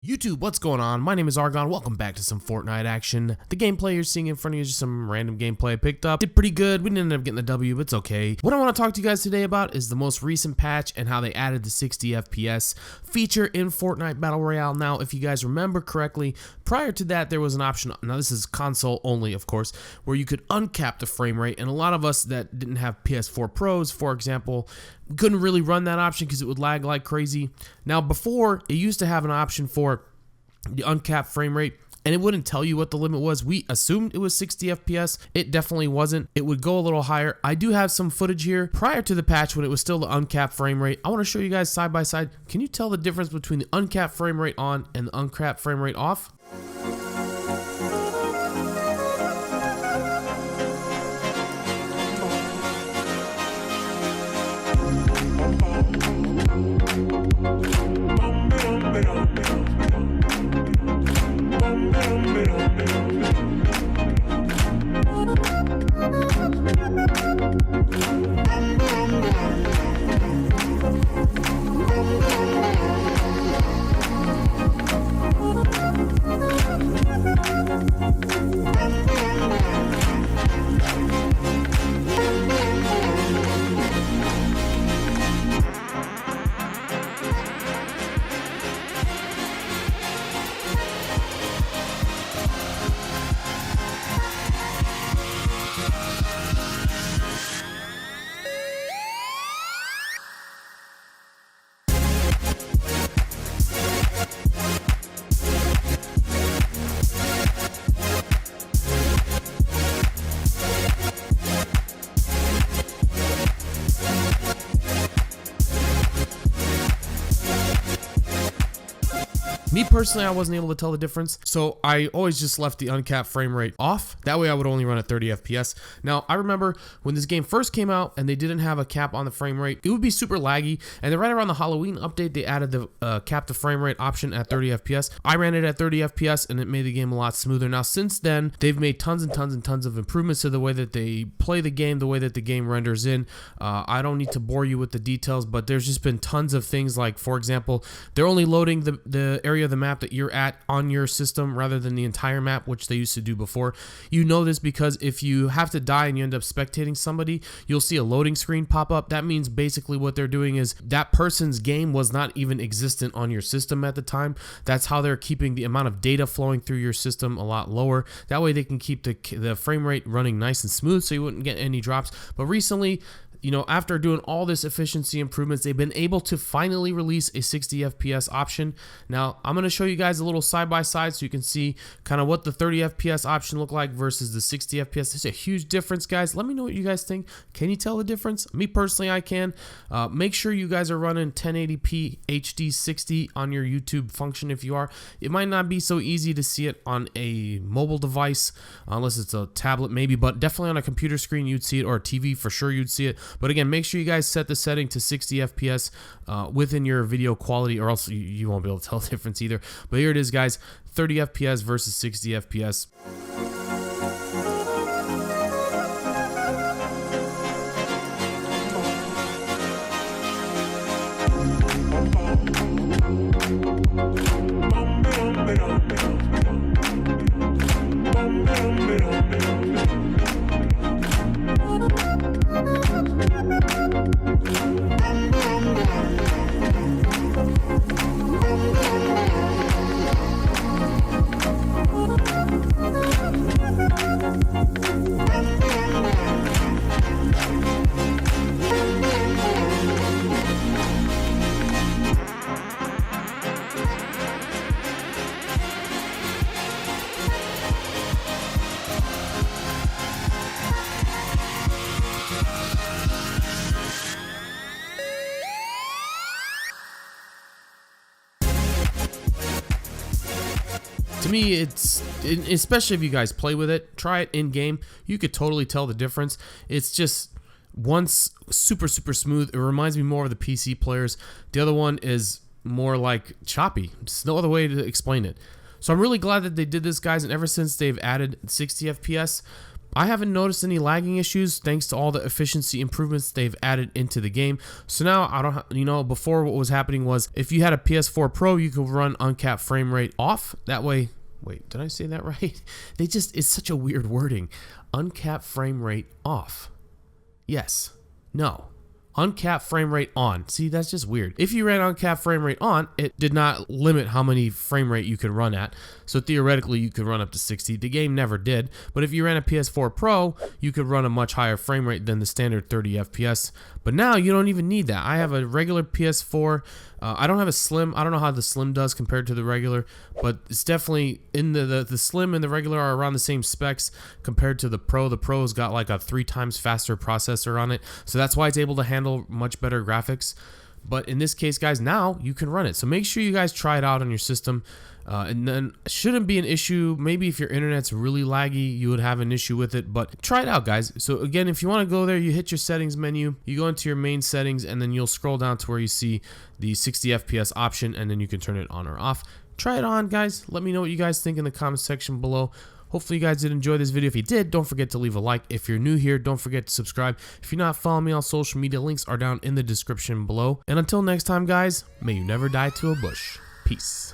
YouTube, what's going on? My name is Argon. Welcome back to some Fortnite action. The gameplay you're seeing in front of you is just some random gameplay I picked up. Did pretty good. We didn't end up getting the W, but it's okay. What I want to talk to you guys today about is the most recent patch and how they added the 60 FPS feature in Fortnite Battle Royale. Now, if you guys remember correctly, prior to that, there was an option, now this is console only, of course, where you could uncap the frame rate, and a lot of us that didn't have PS4 Pros, for example, couldn't really run that option because it would lag like crazy. Now, before, it used to have an option for the uncapped frame rate, and it wouldn't tell you what the limit was. We assumed it was 60 FPS. It definitely wasn't. It would go a little higher. I do have some footage here prior to the patch when it was still the uncapped frame rate. I want to show you guys side by side. Can you tell the difference between the uncapped frame rate on and the uncapped frame rate off? Me personally, I wasn't able to tell the difference, so I always just left the uncapped frame rate off. That way I would only run at 30 FPS. Now, I remember when this game first came out and they didn't have a cap on the frame rate, it would be super laggy, and then right around the Halloween update, they added the cap the frame rate option at 30 FPS. I ran it at 30 FPS, and it made the game a lot smoother. Now, since then, they've made tons and tons and tons of improvements to the way that they play the game, the way that the game renders in. I don't need to bore you with the details, but there's just been tons of things like, for example, they're only loading the area of the map that you're at on your system rather than the entire map, which they used to do before. You know this because if you have to die and you end up spectating somebody, you'll see a loading screen pop up. That means basically what they're doing is that person's game was not even existent on your system at the time. That's how they're keeping the amount of data flowing through your system a lot lower. That way they can keep the frame rate running nice and smooth so you wouldn't get any drops. But recently, you know, after doing all this efficiency improvements, they've been able to finally release a 60 FPS option. Now, I'm going to show you guys a little side by side so you can see kind of what the 30 FPS option look like versus the 60 FPS. There's a huge difference, guys. Let me know what you guys think. Can you tell the difference? Me personally, I can. Make sure you guys are running 1080p HD 60 on your YouTube function if you are. It might not be so easy to see it on a mobile device unless it's a tablet maybe, but definitely on a computer screen you'd see it, or a TV for sure you'd see it. But again, make sure you guys set the setting to 60 FPS within your video quality, or else you won't be able to tell the difference either. But here it is, guys, 30 FPS versus 60 FPS. To me, especially if you guys play with it, try it in game, you could totally tell the difference. It's just, one's super smooth. It reminds me more of the PC players. The other one is more like choppy. There's no other way to explain it. So I'm really glad that they did this, guys, and ever since they've added 60 FPS, I haven't noticed any lagging issues thanks to all the efficiency improvements they've added into the game. So now I don't, you know, before what was happening was if you had a PS4 Pro, you could run uncapped frame rate off. That way, wait, did I say that right? It's such a weird wording. Uncapped frame rate off. Yes. No. Uncapped frame rate on. See, that's just weird. If you ran uncapped frame rate on, it did not limit how many frame rate you could run at. So theoretically, you could run up to 60. The game never did. But if you ran a PS4 Pro, you could run a much higher frame rate than the standard 30 FPS. But now you don't even need that. I have a regular PS4. I don't have a Slim. I don't know how the Slim does compared to the regular, but it's definitely in the Slim and the regular are around the same specs compared to the Pro. The Pro's got like a 3 times faster processor on it, so that's why it's able to handle much better graphics. But in this case, guys, now you can run it. So make sure you guys try it out on your system. And then it shouldn't be an issue. Maybe if your internet's really laggy, you would have an issue with it, but try it out, guys. So again, if you want to go there, you hit your settings menu, you go into your main settings, and then you'll scroll down to where you see the 60 FPS option, and then you can turn it on or off. Try it on, guys. Let me know what you guys think in the comment section below. Hopefully you guys did enjoy this video. If you did, don't forget to leave a like. If you're new here, don't forget to subscribe. If you're not following me on social media, links are down in the description below. And until next time, guys, may you never die to a bush. Peace.